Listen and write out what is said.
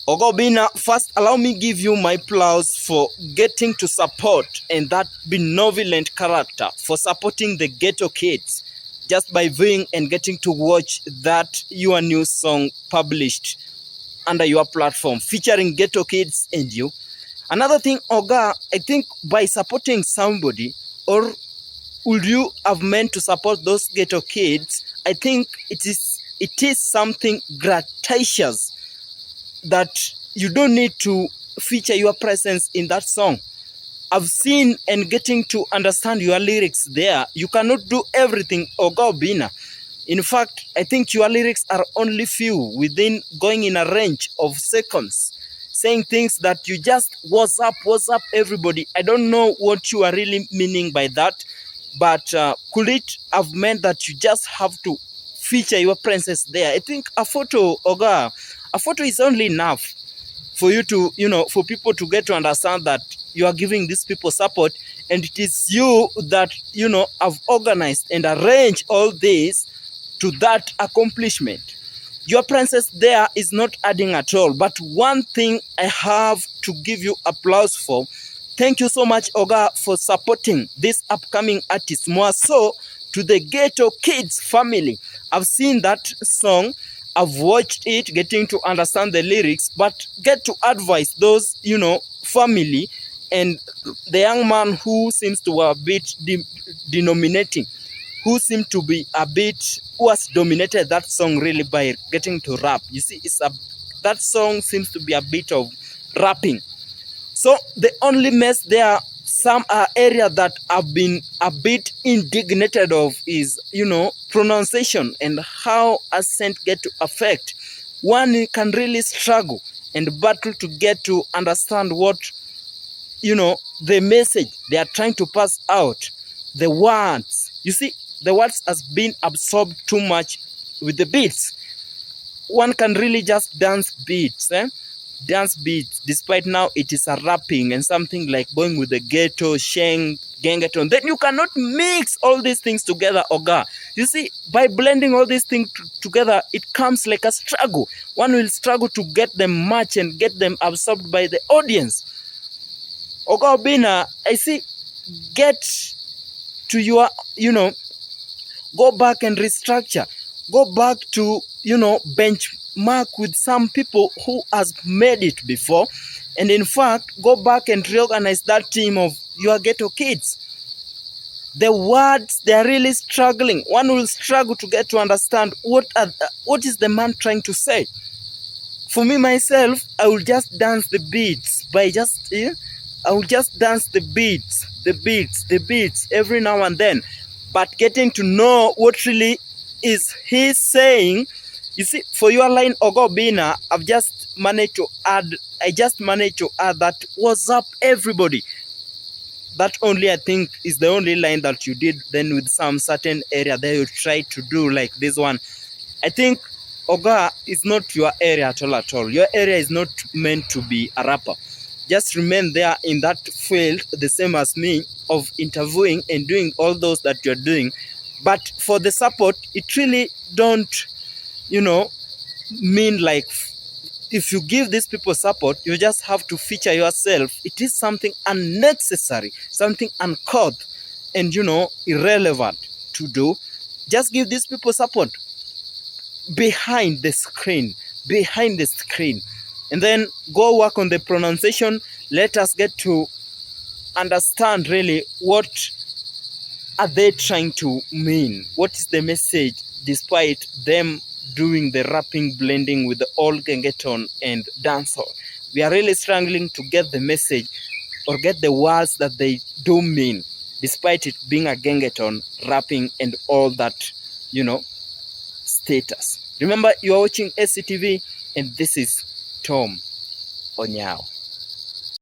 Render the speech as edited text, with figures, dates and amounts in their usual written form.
Oga Obinna, first allow me give you my applause for getting to support and that benevolent character for supporting the Ghetto kids just by viewing and getting to watch that your new song published under your platform featuring Ghetto kids and you. Another thing, Oga, I think by supporting somebody, or would you have meant to support those Ghetto kids, I think it is something gratuitous that you don't need to feature your presence in that song. I've seen and getting to understand your lyrics there. You cannot do everything, Oga Obinna. In fact, I think your lyrics are only few within going in a range of seconds, saying things that you just, what's up, everybody. I don't know what you are really meaning by that, but could it have meant that you just have to feature your presence there? I think a photo, Oga, a photo is only enough for you to, for people to get to understand that you are giving these people support, and it is you that, have organized and arranged all this to that accomplishment. Your presence there is not adding at all. But one thing I have to give you applause for, thank you so much, Oga, for supporting this upcoming artist, more so to the Ghetto Kids family. I've seen that song, I've watched it, getting to understand the lyrics, but get to advise those, family and the young man who seems to be a bit denominating, who seemed to be a bit, who has dominated that song really by getting to rap. You see, that song seems to be a bit of rapping. So the only mess there, some area that have been a bit indignated of is, pronunciation and how accent get to affect. One can really struggle and battle to get to understand what, the message they are trying to pass out. The words, you see, the words has been absorbed too much with the beats. One can really just dance beats, dance beats, despite now it is a rapping and something like going with the ghetto, sheng, gengeton. Then you cannot mix all these things together, Oga. You see, by blending all these things together, it comes like a struggle. One will struggle to get them match and get them absorbed by the audience. Oga Obinna, I see, get to your, go back and restructure. Go back to, benchmark with some people who has made it before. And in fact, go back and reorganize that team of your Ghetto kids. The words, they are really struggling. One will struggle to get to understand what is the man trying to say. For me, myself, I will just dance the beats by just, I will just dance the beats every now and then. But getting to know what really is he saying, you see, for your line, Oga Obinna, I just managed to add that, what's up, everybody. That only, I think, is the only line that you did. Then with some certain area there you try to do like this one. I think, Oga, is not your area at all. Your area is not meant to be a rapper. Just remain there in that field, the same as me, of interviewing and doing all those that you're doing. But for the support, it really don't, mean like if you give these people support, you just have to feature yourself. It is something unnecessary, something uncouth and, irrelevant to do. Just give these people support behind the screen. And then go work on the pronunciation. Let us get to understand really what are they trying to mean. What is the message despite them doing the rapping, blending with the old gengeton and dancehall. We are really struggling to get the message or get the words that they do mean, despite it being a gengeton, rapping and all that, status. Remember, you are watching SCTV and this is Tom Onyao.